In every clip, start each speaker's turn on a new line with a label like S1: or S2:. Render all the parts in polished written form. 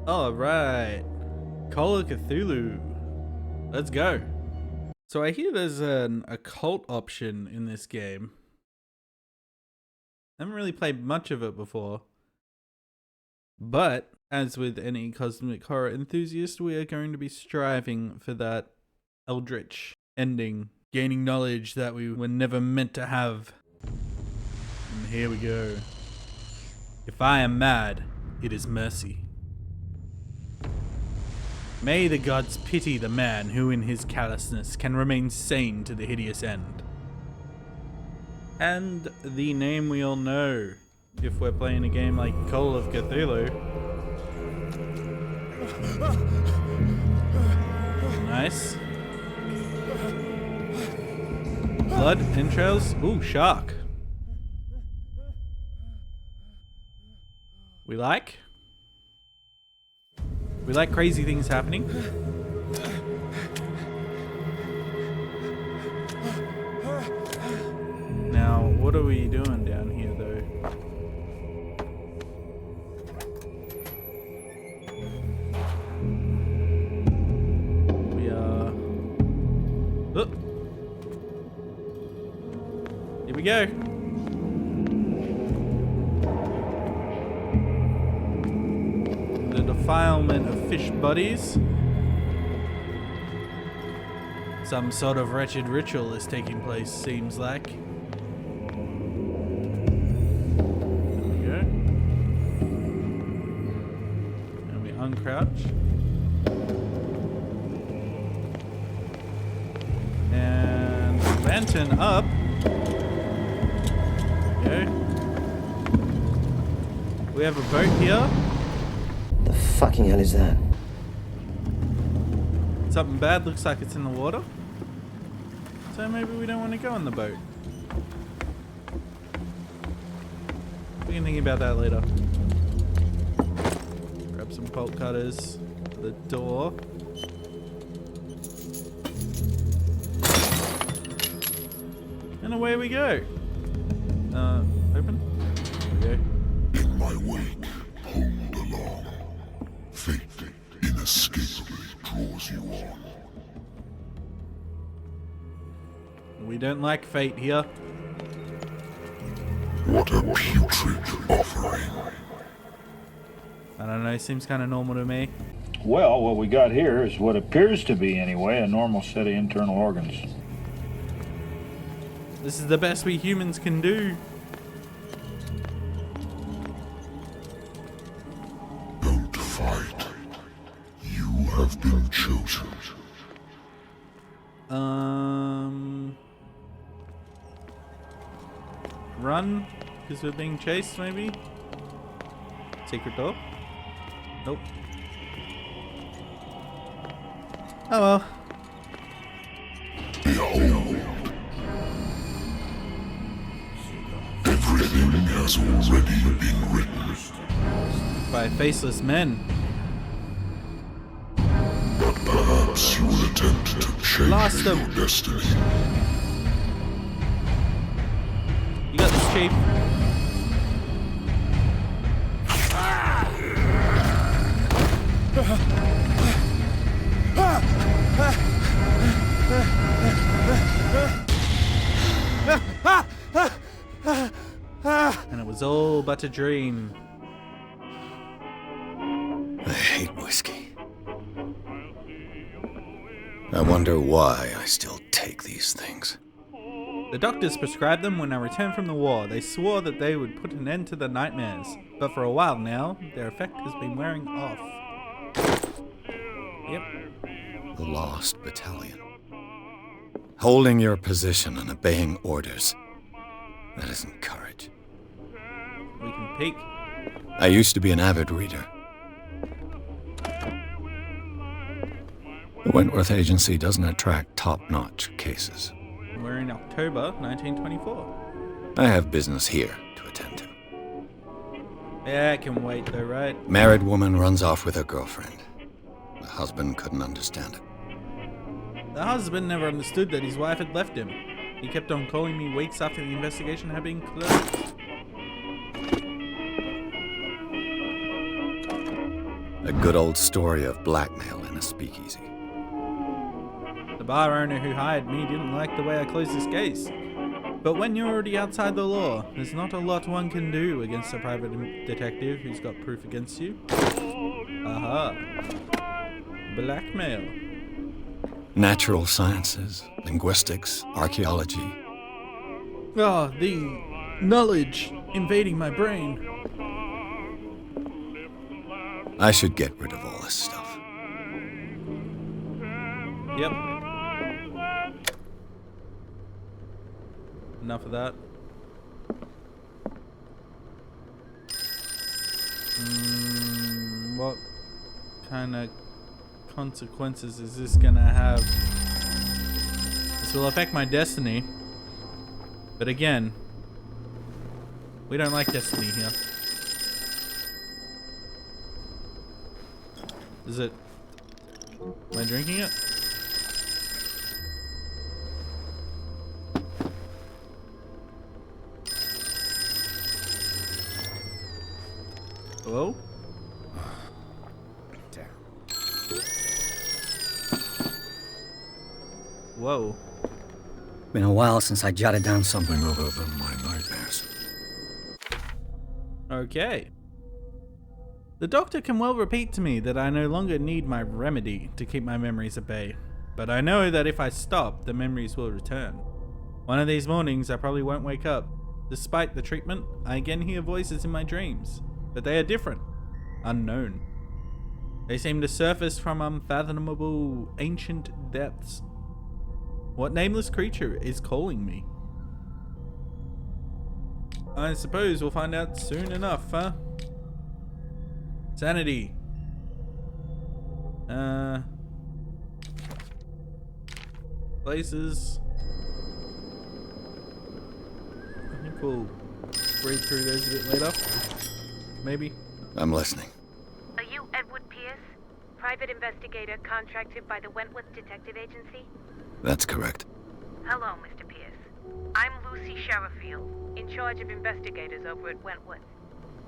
S1: Alright. Call of Cthulhu. Let's go. So I hear there's an occult option in this game. I haven't really played much of it before. But, as with any cosmic horror enthusiast, we are going to be striving for that eldritch ending. Gaining knowledge that we were never meant to have. And here we go. If I am mad, it is mercy. May the gods pity the man who in his callousness can remain sane to the hideous end. And the name we all know, if we're playing a game like Call of Cthulhu. Nice. Blood, entrails, ooh, shark. We like crazy things happening. Now, what are we doing down here, though? We are... Oh! Here we go! The defilement of fish bodies. Some sort of wretched ritual is taking place, seems like. There we go. And we uncrouch. And lantern up. There we go. We have a boat here.
S2: The fucking hell is that?
S1: Something bad looks like it's in the water. So maybe we don't want to go on the boat. We can think about that later. Grab some bolt cutters for the door. And away we go. Open? There we go.
S3: In my wake, hold along. Fate inescapably draws you on.
S1: We don't like fate here.
S3: What a putrid offering.
S1: I don't know, seems kind of normal to me.
S4: Well, what we got here is what appears to be, anyway, a normal set of internal organs.
S1: This is the best we humans can do.
S3: Don't fight. You have been chosen.
S1: Run, because we're being chased, maybe? Secret door? Nope. Oh well.
S3: Behold. Everything has already been written.
S1: By faceless men.
S3: But perhaps you will attempt to change
S1: Lost them.
S3: your destiny.
S1: You got this, Chief. And it was all but a dream.
S5: I hate whiskey. I wonder why I still take these things.
S1: The doctors prescribed them when I returned from the war. They swore that they would put an end to the nightmares. But for a while now, their effect has been wearing off. Yep.
S5: The Lost Battalion. Holding your position and obeying orders. That isn't courage.
S1: We can peek.
S5: I used to be an avid reader. The Wentworth Agency doesn't attract top-notch cases.
S1: We're in October 1924.
S5: I have business here to attend to.
S1: Yeah, I can wait though, right?
S5: Married woman runs off with her girlfriend. The husband couldn't understand it.
S1: The husband never understood that his wife had left him. He kept on calling me weeks after the investigation had been closed.
S5: A good old story of blackmail in a speakeasy.
S1: The bar owner who hired me didn't like the way I closed his case. But when you're already outside the law, there's not a lot one can do against a private detective who's got proof against you. Aha. Blackmail.
S5: Natural sciences, linguistics, archaeology.
S1: Oh, the knowledge invading my brain.
S5: I should get rid of all this stuff.
S1: Yep. Enough of that. What kind of consequences is this gonna have? This will affect my destiny. But again, we don't like destiny here. Is it? Am I drinking it? Hello?
S5: Damn.
S1: Whoa.
S6: Been a while since I jotted down something.
S3: Something other than my nightmares.
S1: Okay. The doctor can well repeat to me that I no longer need my remedy to keep my memories at bay, but I know that if I stop, the memories will return. One of these mornings I probably won't wake up. Despite the treatment, I again hear voices in my dreams, but they are different, unknown. They seem to surface from unfathomable ancient depths. What nameless creature is calling me? I suppose we'll find out soon enough, huh? Sanity. Places. I think we'll read through those a bit later. Maybe.
S5: I'm listening.
S7: Are you Edward Pierce, private investigator contracted by the Wentworth Detective Agency?
S5: That's correct.
S7: Hello, Mr. Pierce. I'm Lucy Sherifield, in charge of investigators over at Wentworth.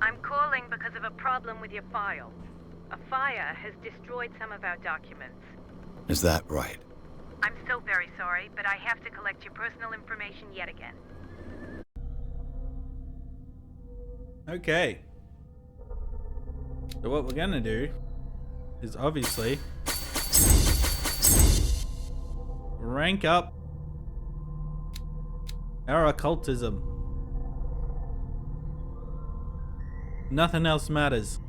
S7: I'm calling because of a problem with your files. A fire has destroyed some of our documents.
S5: Is that right?
S7: I'm so very sorry, but I have to collect your personal information yet again.
S1: Okay. So what we're gonna do is obviously rank up our occultism. Nothing else matters.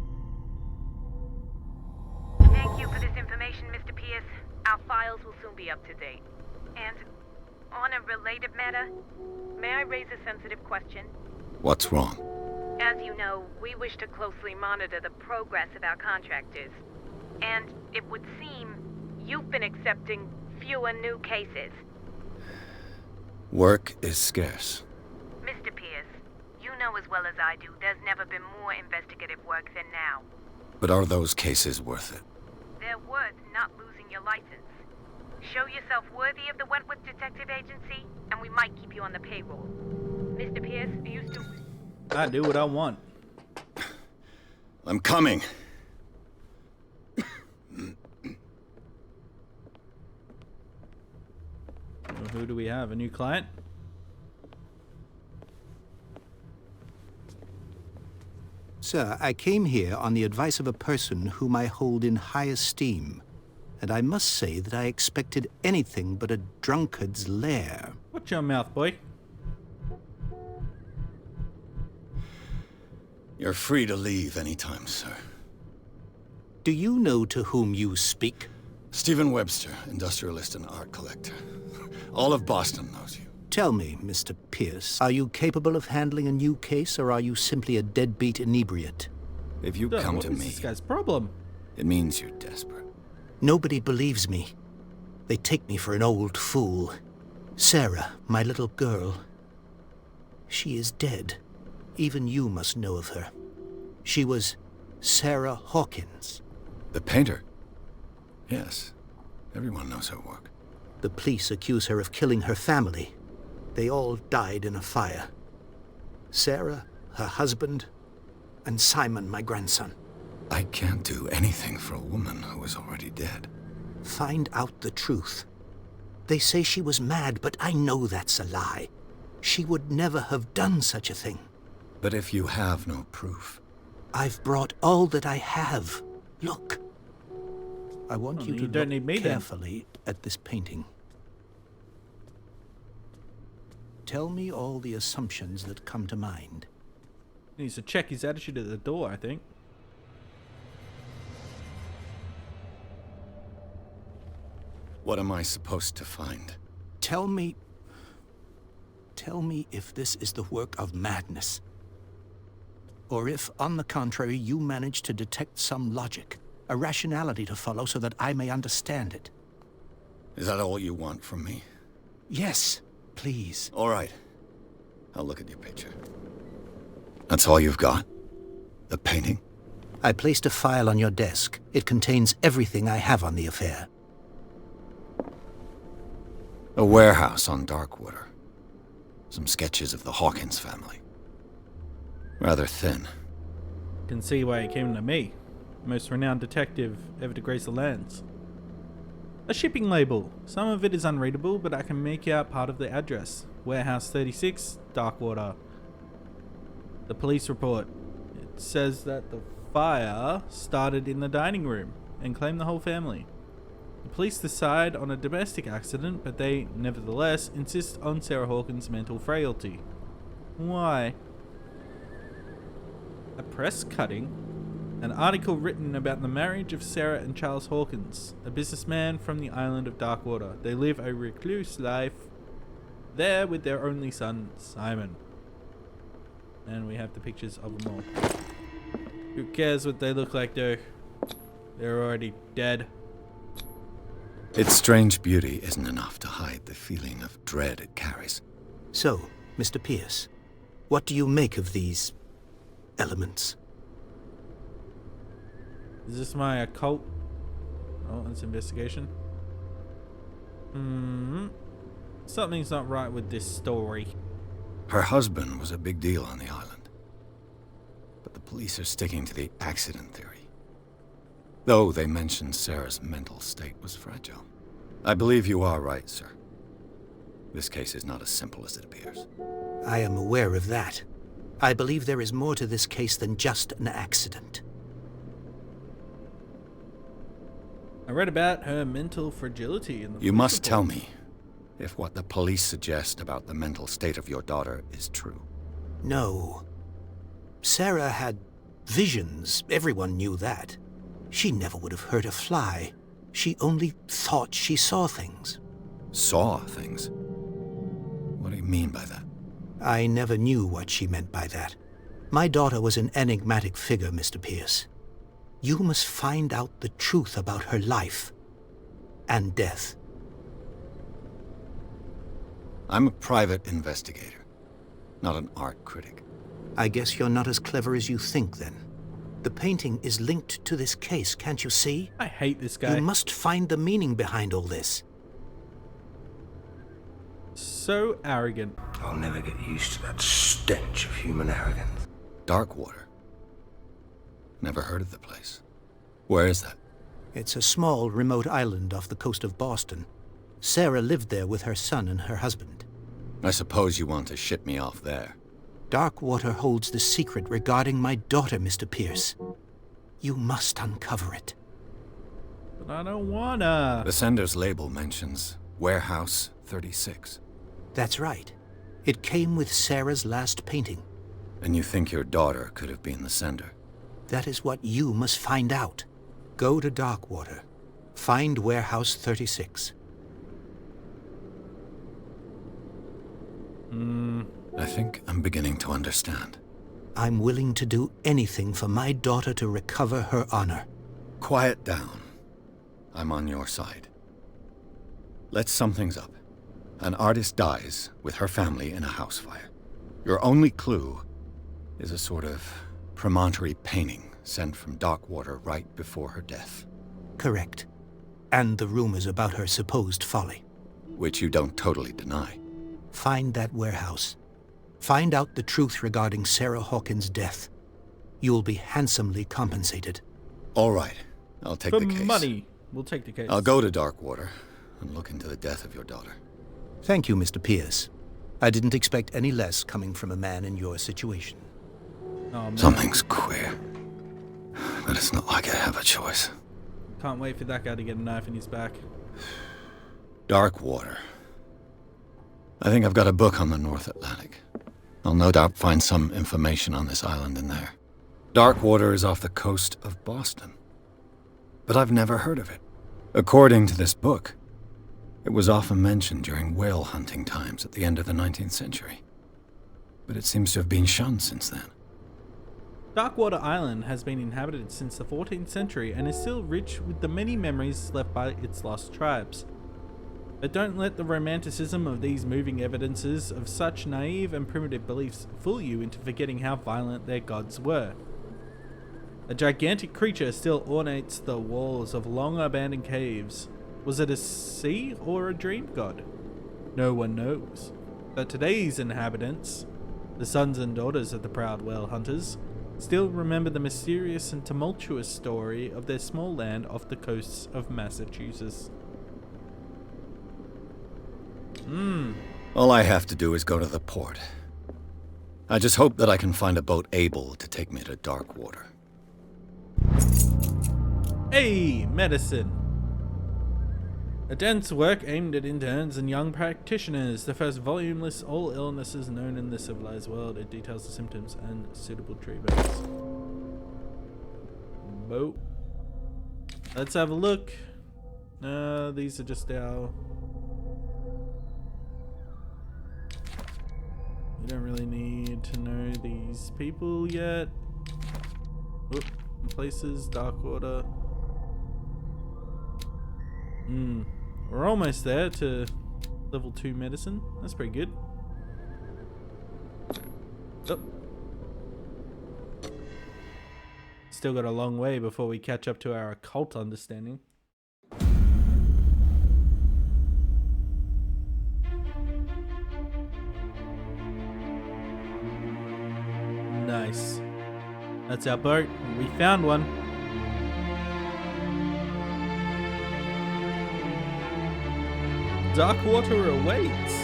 S7: Thank you for this information, Mr. Pierce. Our files will soon be up to date. And on a related matter, may I raise a sensitive question?
S5: What's wrong?
S7: As you know, we wish to closely monitor the progress of our contractors. And it would seem you've been accepting fewer new cases.
S5: Work is scarce.
S7: Mr. Pierce, you know as well as I do, there's never been more investigative work than now.
S5: But are those cases worth it?
S7: They're worth not losing your license. Show yourself worthy of the Wentworth Detective Agency, and we might keep you on the payroll. Mr. Pierce, are you still...
S1: I do what I want.
S5: I'm coming.
S1: Well, who do we have? A new client?
S8: Sir, I came here on the advice of a person whom I hold in high esteem, and I must say that I expected anything but a drunkard's lair.
S1: Watch your mouth, boy.
S5: You're free to leave anytime, sir.
S8: Do you know to whom you speak?
S5: Stephen Webster, industrialist and art collector. All of Boston knows you.
S8: Tell me, Mr. Pierce, are you capable of handling a new case, or are you simply a deadbeat inebriate?
S5: If you
S1: Duh,
S5: come
S1: what
S5: to
S1: is
S5: me,
S1: this guy's problem?
S5: it means you're desperate.
S8: Nobody believes me. They take me for an old fool. Sarah, my little girl, she is dead. Even you must know of her. She was Sarah Hawkins.
S5: The painter? Yes. Everyone knows her work.
S8: The police accuse her of killing her family. They all died in a fire. Sarah, her husband, and Simon, my grandson.
S5: I can't do anything for a woman who is already dead.
S8: Find out the truth. They say she was mad, but I know that's a lie. She would never have done such a thing.
S5: But if you have no proof...
S8: I've brought all that I have. Look. I want you to
S1: don't need me
S8: look
S1: then.
S8: carefully at this painting. Tell me all the assumptions that come to mind.
S1: He needs to check his attitude at the door, I think.
S5: What am I supposed to find?
S8: Tell me if this is the work of madness. Or if, on the contrary, you manage to detect some logic, a rationality to follow so that I may understand it.
S5: Is that all you want from me?
S8: Yes, please.
S5: All right. I'll look at your picture. That's all you've got? The painting?
S8: I placed a file on your desk. It contains everything I have on the affair.
S5: A warehouse on Darkwater. Some sketches of the Hawkins family. Rather thin.
S1: Can see why he came to me. Most renowned detective ever to grace the lands. A shipping label. Some of it is unreadable, but I can make out part of the address. Warehouse 36, Darkwater. The police report. It says that the fire started in the dining room and claimed the whole family. The police decide on a domestic accident, but they, nevertheless, insist on Sarah Hawkins' mental frailty. Why? A press cutting? An article written about the marriage of Sarah and Charles Hawkins, a businessman from the island of Darkwater. They live a recluse life there with their only son, Simon. And we have the pictures of them all. Who cares what they look like though? They're already dead.
S5: Its strange beauty isn't enough to hide the feeling of dread it carries.
S8: So, Mr. Pierce, what do you make of these elements?
S1: Is this my occult? Oh, it's investigation. Something's not right with this story.
S5: Her husband was a big deal on the island. But the police are sticking to the accident theory. Though they mentioned Sarah's mental state was fragile. I believe you are right, sir. This case is not as simple as it appears.
S8: I am aware of that. I believe there is more to this case than just an accident.
S1: I read about her mental fragility in the
S5: You
S1: police
S5: must tell
S1: report.
S5: me if what the police suggest about the mental state of your daughter is true.
S8: No. Sarah had visions. Everyone knew that. She never would have hurt a fly. She only thought she saw things.
S5: Saw things? What do you mean by that?
S8: I never knew what she meant by that. My daughter was an enigmatic figure, Mr. Pierce. You must find out the truth about her life and death.
S5: I'm a private investigator, not an art critic.
S8: I guess you're not as clever as you think, then. The painting is linked to this case, can't you see?
S1: I hate this guy.
S8: You must find the meaning behind all this.
S1: So arrogant.
S2: I'll never get used to that stench of human arrogance.
S5: Darkwater. Never heard of the place. Where is that?
S8: It's a small, remote island off the coast of Boston. Sarah lived there with her son and her husband.
S5: I suppose you want to ship me off there.
S8: Darkwater holds the secret regarding my daughter, Mr. Pierce. You must uncover it.
S1: But I don't wanna.
S5: The sender's label mentions Warehouse 36.
S8: That's right. It came with Sarah's last painting.
S5: And you think your daughter could have been the sender?
S8: That is what you must find out. Go to Darkwater. Find Warehouse 36.
S5: I think I'm beginning to understand.
S8: I'm willing to do anything for my daughter to recover her honor.
S5: Quiet down. I'm on your side. Let's sum things up. An artist dies with her family in a house fire. Your only clue is a sort of promontory painting sent from Darkwater right before her death.
S8: Correct. And the rumors about her supposed folly.
S5: Which you don't totally deny.
S8: Find that warehouse. Find out the truth regarding Sarah Hawkins' death. You'll be handsomely compensated.
S5: All right. I'll take
S1: For
S5: the case.
S1: money. We'll take the case.
S5: I'll go to Darkwater and look into the death of your daughter.
S8: Thank you, Mr. Pierce. I didn't expect any less coming from a man in your situation.
S1: Oh, man.
S5: Something's queer. But it's not like I have a choice.
S1: Can't wait for that guy to get a knife in his back.
S5: Darkwater. I think I've got a book on the North Atlantic. I'll no doubt find some information on this island in there. Darkwater is off the coast of Boston. But I've never heard of it. According to this book, it was often mentioned during whale hunting times at the end of the 19th century. But it seems to have been shunned since then.
S1: Darkwater Island has been inhabited since the 14th century and is still rich with the many memories left by its lost tribes. But don't let the romanticism of these moving evidences of such naive and primitive beliefs fool you into forgetting how violent their gods were. A gigantic creature still ornates the walls of long abandoned caves. Was it a sea or a dream god? No one knows. But today's inhabitants, the sons and daughters of the proud whale hunters, still remember the mysterious and tumultuous story of their small land off the coasts of Massachusetts.
S5: All I have to do is go to the port. I just hope that I can find a boat able to take me to Darkwater.
S1: Hey, medicine! A dense work aimed at interns and young practitioners. The first volume lists all illnesses known in the civilized world. It details the symptoms and suitable treatments. Boat. Let's have a look. These are just our... We don't really need to know these people yet. Oop, places, Darkwater. We're almost there to level 2 medicine. That's pretty good. Oh. Still got a long way before we catch up to our occult understanding. Nice. That's our boat. We found one. Darkwater awaits.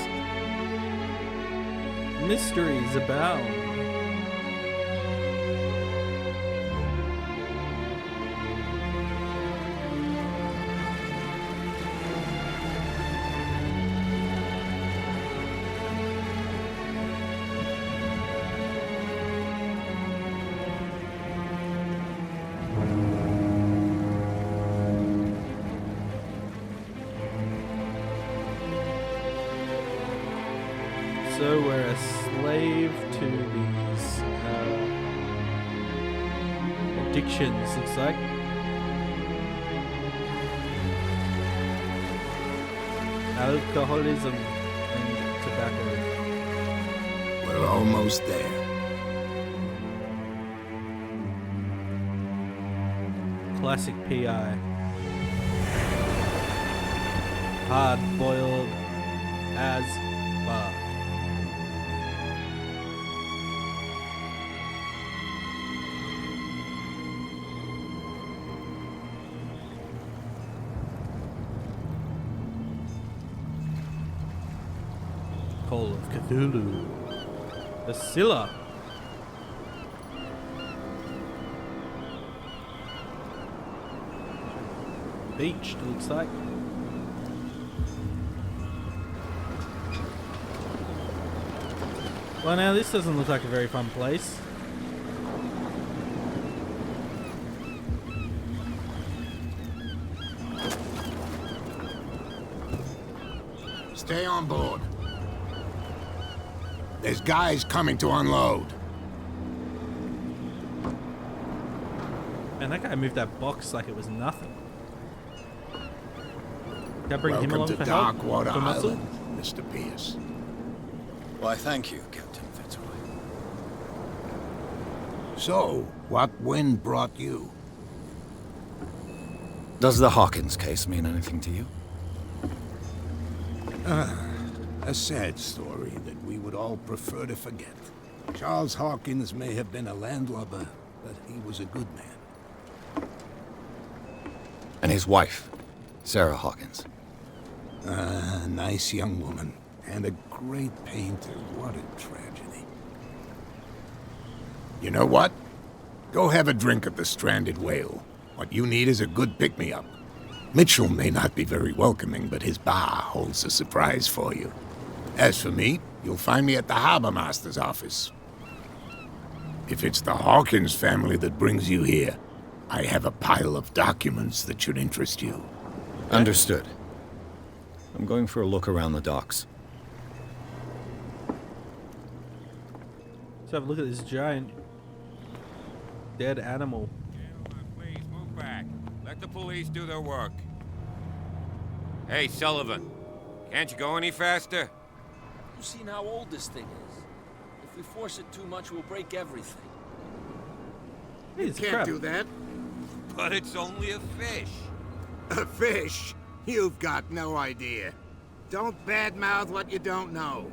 S1: Mysteries abound. So we're a slave to these addictions, looks like. Alcoholism and tobacco.
S2: We're almost there.
S1: Classic PI. Hard-boiled as fuck. Call of Cthulhu. The Scylla. Beach, looks like. Well, now this doesn't look like a very fun place.
S2: Stay on board. There's guys coming to unload.
S1: Man, that guy moved that box like it was nothing. Can I bring him along
S2: Welcome to
S1: for help?
S2: Darkwater
S1: For muscle?
S2: Island, Mr. Pierce.
S5: Why, thank you, Captain Fitzroy.
S2: So, what wind brought you?
S5: Does the Hawkins case mean anything to you?
S2: A sad story that we would all prefer to forget. Charles Hawkins may have been a landlubber, but he was a good man.
S5: And his wife, Sarah Hawkins.
S2: A nice young woman. And a great painter. What a tragedy. You know what? Go have a drink at the Stranded Whale. What you need is a good pick-me-up. Mitchell may not be very welcoming, but his bar holds a surprise for you. As for me, you'll find me at the Harbor Master's office. If it's the Hawkins family that brings you here, I have a pile of documents that should interest you.
S5: Understood. I'm going for a look around the docks.
S1: Let's have a look at this giant dead animal.
S9: Gentlemen, please move back. Let the police do their work. Hey, Sullivan. Can't you go any faster?
S10: You've seen how old this thing is. If we force it too much, we'll break everything.
S1: Hey, it's a
S2: Can't
S1: crab.
S2: do that.
S9: But it's only a fish.
S2: A fish? You've got no idea. Don't badmouth what you don't know,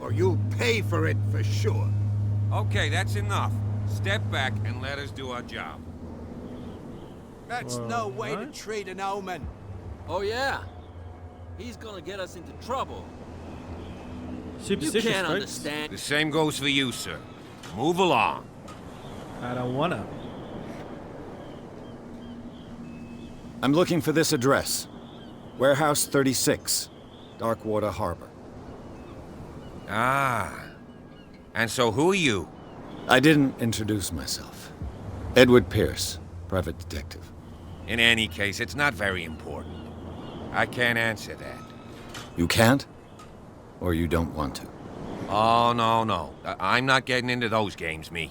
S2: or you'll pay for it for sure.
S9: Okay, that's enough. Step back and let us do our job.
S11: That's no way to treat an omen.
S10: Oh, yeah? He's gonna get us into trouble. You
S1: Superstitious,
S10: can't
S1: folks.
S10: understand.
S9: The same goes for you, sir. Move along.
S1: I don't wanna.
S5: I'm looking for this address. Warehouse 36, Darkwater Harbor.
S9: Ah. And so who are you?
S5: I didn't introduce myself. Edward Pierce, private detective.
S9: In any case, it's not very important. I can't answer that.
S5: You can't? Or you don't want to?
S9: Oh, no. I'm not getting into those games, me.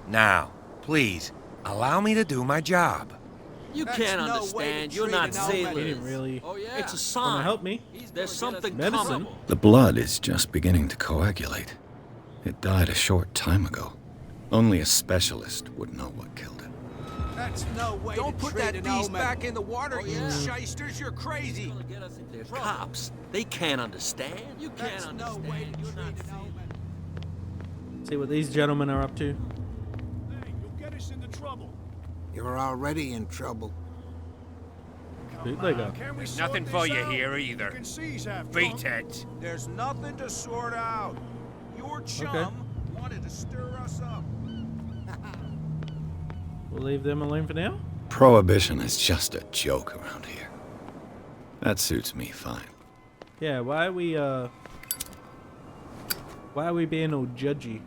S9: Now, please, allow me to do my job.
S10: You
S11: That's
S10: can't
S11: no way to
S10: understand. You're
S11: treat
S10: not
S11: an omen.
S1: He
S10: sailors.
S1: didn't really
S10: Oh, yeah. It's a
S1: wanna
S10: sign.
S1: help me.
S10: There's something
S1: Medicine.
S10: coming.
S5: The blood is just beginning to coagulate. It died a short time ago. Only a specialist would know what killed it.
S11: That's no way
S10: Don't
S11: to
S10: put
S11: treat
S10: that
S11: an
S10: beast
S11: omen.
S10: back in the water,
S11: Oh,
S10: you
S11: yeah.
S10: shysters. You're crazy. They're cops. They can't understand. You can't
S11: That's no
S10: understand.
S11: way to
S10: You're
S11: treat
S10: not
S11: an
S10: sailors.
S11: omen.
S1: See what these gentlemen are up to.
S3: Hey, you'll get us into trouble.
S2: You're already in trouble.
S1: Bootlegger.
S3: Can we
S9: There's
S3: sort
S9: nothing
S3: this
S9: for you
S3: out?
S9: here
S3: You
S9: either.
S3: can see he's half
S9: Beat
S3: drunk.
S9: it.
S11: There's nothing to sort out. Your chum wanted to stir us up.
S1: We'll leave them alone for now.
S5: Prohibition is just a joke around here. That suits me fine.
S1: Yeah, why are we being all judgy?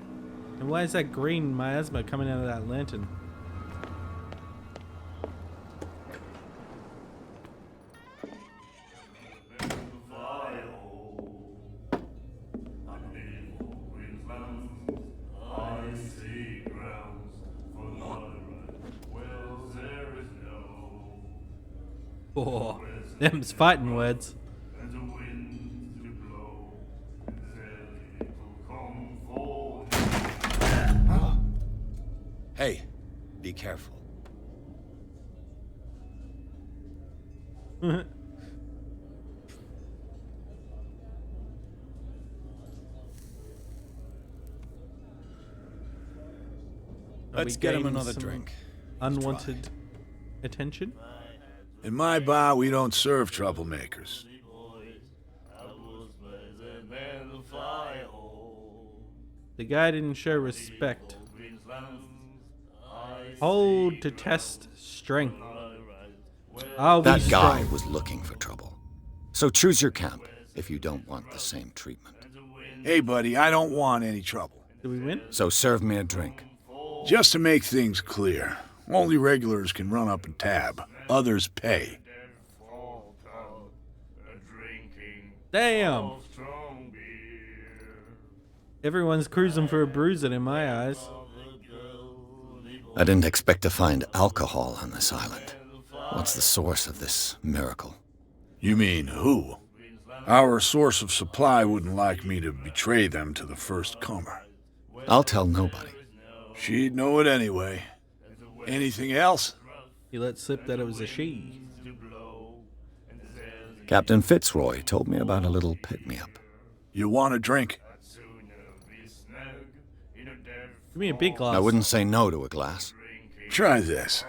S1: And why is that green miasma coming out of that lantern? Oh, them's fighting words.
S5: Hey, be careful. Let's get him another drink.
S1: Unwanted attention.
S3: In my bar, we don't serve troublemakers.
S1: The guy didn't show respect. Hold to test strength. I'll be
S5: That guy
S1: strong.
S5: was looking for trouble. So choose your camp if you don't want the same treatment.
S3: Hey, buddy, I don't want any trouble.
S1: Did we win?
S5: So serve me a drink.
S3: Just to make things clear, only regulars can run up and tab. Others pay.
S1: Damn. Everyone's cruising for a bruising in my eyes.
S5: I didn't expect to find alcohol on this island. What's the source of this miracle?
S3: You mean who? Our source of supply wouldn't like me to betray them to the first comer.
S5: I'll tell nobody.
S3: She'd know it anyway. Anything else?
S1: He let slip that it was a she.
S5: Captain Fitzroy told me about a little pick-me-up.
S3: You want a drink?
S1: Give me a big glass.
S5: I wouldn't say no to a glass.
S3: Try this.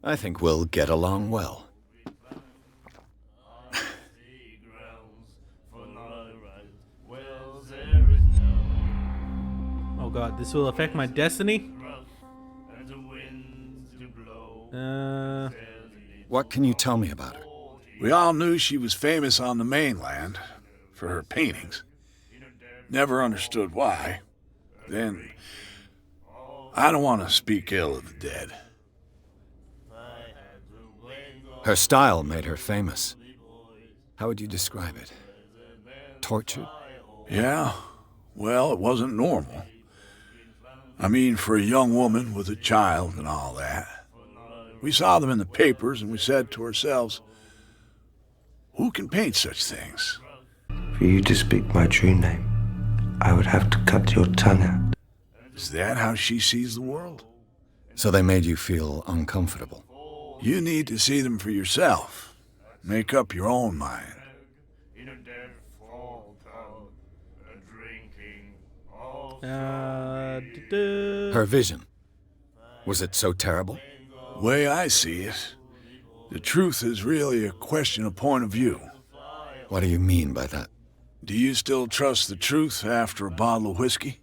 S5: I think we'll get along well.
S1: Oh god, this will affect my destiny?
S5: What can you tell me about her?
S3: We all knew she was famous on the mainland for her paintings. Never understood why. Then, I don't want to speak ill of the dead.
S5: Her style made her famous. How would you describe it? Tortured?
S3: Yeah, well, it wasn't normal. I mean, for a young woman with a child and all that. We saw them in the papers and we said to ourselves, who can paint such things?
S12: For you to speak my true name, I would have to cut your tongue out.
S3: Is that how she sees the world?
S5: So they made you feel uncomfortable?
S3: You need to see them for yourself. Make up your own mind.
S5: Her vision. Was it so terrible?
S3: The way I see it, the truth is really a question of point of view.
S5: What do you mean by that?
S3: Do you still trust the truth after a bottle of whiskey?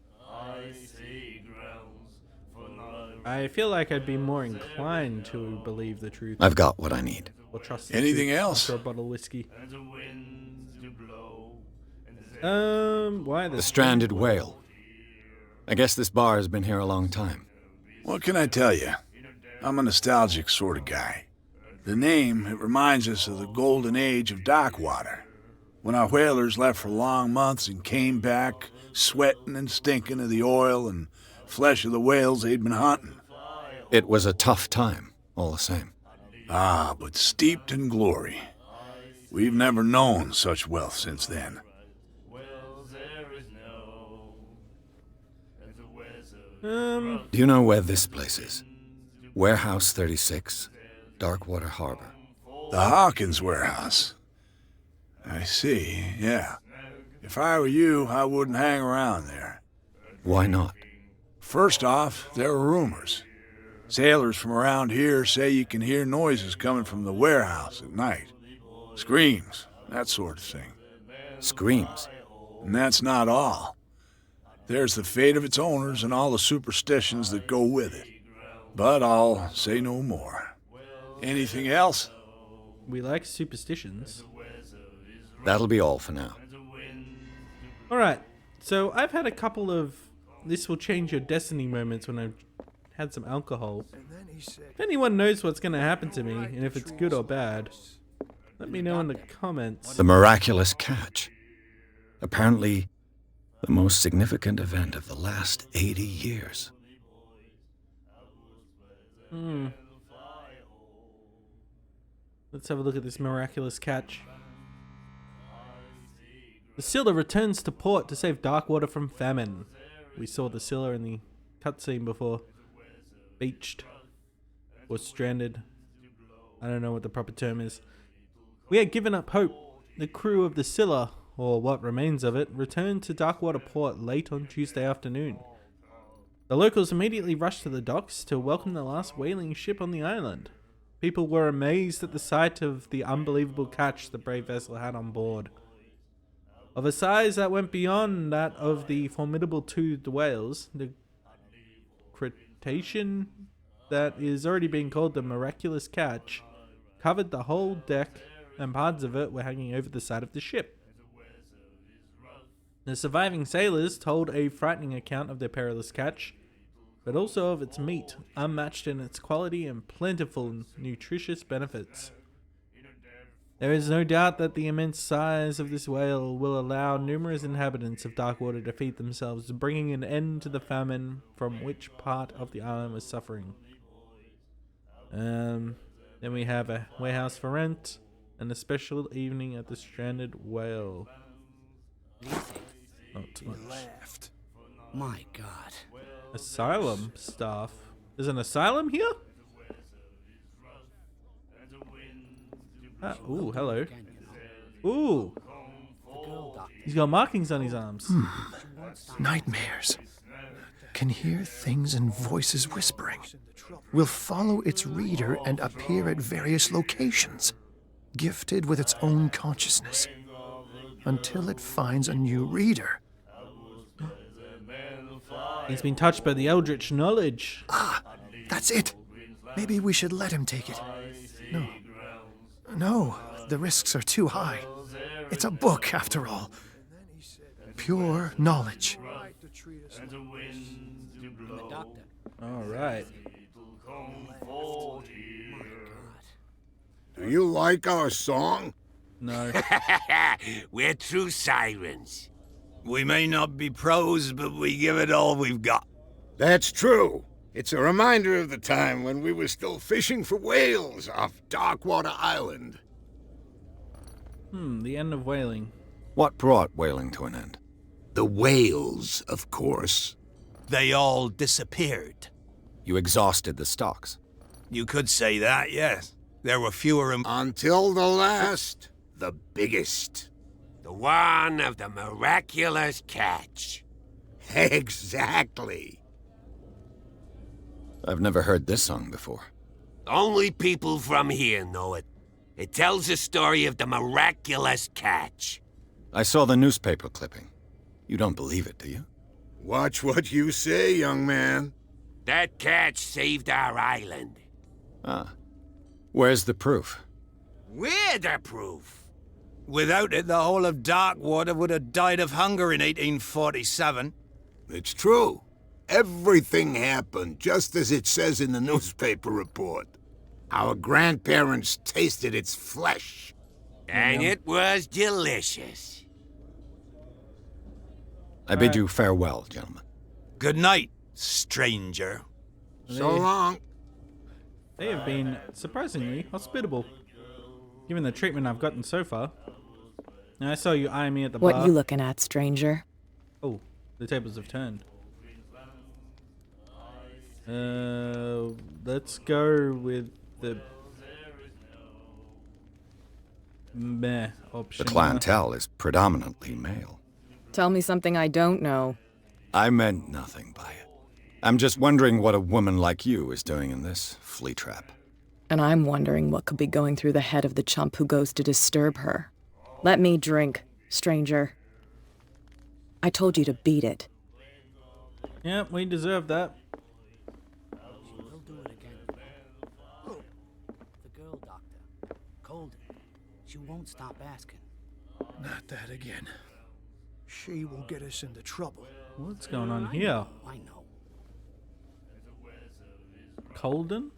S1: I feel like I'd be more inclined to believe the truth.
S5: I've got what I need.
S1: Or trust
S3: Anything else?
S1: After a bottle of whiskey. Why
S5: the stranded whale. I guess this bar has been here a long time.
S3: What can I tell you? I'm a nostalgic sort of guy. The name, it reminds us of the golden age of dock water, when our whalers left for long months and came back sweating and stinking of the oil and flesh of the whales they'd been hunting.
S5: It was a tough time, all the same.
S3: Ah, but steeped in glory. We've never known such wealth since then.
S5: Do you know where this place is? Warehouse 36, Darkwater Harbor.
S3: The Hawkins warehouse. I see, yeah. If I were you, I wouldn't hang around there.
S5: Why not?
S3: First off, there are rumors. Sailors from around here say you can hear noises coming from the warehouse at night. Screams, that sort of thing.
S5: Screams?
S3: And that's not all. There's the fate of its owners and all the superstitions that go with it. But I'll say no more. Anything else?
S1: We like superstitions.
S5: That'll be all for now.
S1: Alright, so I've had a couple of this will change your destiny moments when I've had some alcohol. If anyone knows what's going to happen to me, and if it's good or bad, let me know in the comments.
S5: The miraculous catch. Apparently, the most significant event of the last 80 years.
S1: Let's have a look at this miraculous catch. The Scylla returns to port to save Darkwater from famine. We saw the Scylla in the cutscene before. Beached. Or stranded. I don't know what the proper term is. We had given up hope. The crew of the Scylla, or what remains of it, returned to Darkwater port late on Tuesday afternoon. The locals immediately rushed to the docks to welcome the last whaling ship on the island. People were amazed at the sight of the unbelievable catch the brave vessel had on board. Of a size that went beyond that of the formidable toothed whales, the cetacean that is already being called the miraculous catch covered the whole deck, and parts of it were hanging over the side of the ship. The surviving sailors told a frightening account of their perilous catch, but also of its meat, unmatched in its quality and plentiful nutritious benefits. There is no doubt that the immense size of this whale will allow numerous inhabitants of Darkwater to feed themselves, bringing an end to the famine from which part of the island was suffering. Then we have a warehouse for rent, and a special evening at the stranded whale. Not too much.
S6: Left. My God.
S1: Asylum staff. There's an asylum here? Ooh, hello. Ooh. He's got markings on his arms.
S12: Nightmares.
S13: can hear things and voices whispering. Will follow its reader and appear at various locations, gifted with its own consciousness, until it finds a new reader.
S1: He's been touched by the eldritch knowledge.
S13: Ah, that's it. Maybe we should let him take it. No, the risks are too high. It's a book, after all. Pure knowledge.
S1: All right.
S2: Do you like our song?
S1: No.
S14: We're true sirens.
S3: We may not be pros, but we give it all we've got.
S2: That's true. It's a reminder of the time when we were still fishing for whales off Darkwater Island.
S1: The end of whaling.
S5: What brought whaling to an end?
S2: The whales, of course.
S3: They all disappeared.
S5: You exhausted the stocks.
S3: You could say that, yes. There were fewer
S2: until the last, the biggest.
S14: The one of the miraculous catch.
S2: Exactly.
S5: I've never heard this song before.
S14: Only people from here know it. It tells the story of the miraculous catch.
S5: I saw the newspaper clipping. You don't believe it, do you?
S2: Watch what you say, young man.
S14: That catch saved our island.
S5: Ah. Where's the proof?
S14: We're the proof.
S3: Without it, the whole of Darkwater would have died of hunger in 1847.
S2: It's true. Everything happened just as it says in the newspaper report. Our grandparents tasted its flesh.
S14: And it was delicious.
S5: I bid you farewell, gentlemen.
S3: Good night, stranger.
S2: So long.
S1: They have been surprisingly hospitable, given the treatment I've gotten so far. Now, I saw you eyeing me at the bar.
S15: What you looking at, stranger?
S1: Oh, the tables have turned. Let's go with the meh option.
S5: The clientele is predominantly male.
S15: Tell me something I don't know.
S5: I meant nothing by it. I'm just wondering what a woman like you is doing in this flea trap.
S15: And I'm wondering what could be going through the head of the chump who goes to disturb her. Let me drink, stranger. I told you to beat it.
S1: Yep, we deserve that.
S6: She will do it again. Look, the girl doctor, Colden. She won't stop asking.
S13: Not that again. She will get us into trouble.
S1: What's going on here?
S6: I know.
S1: Colden?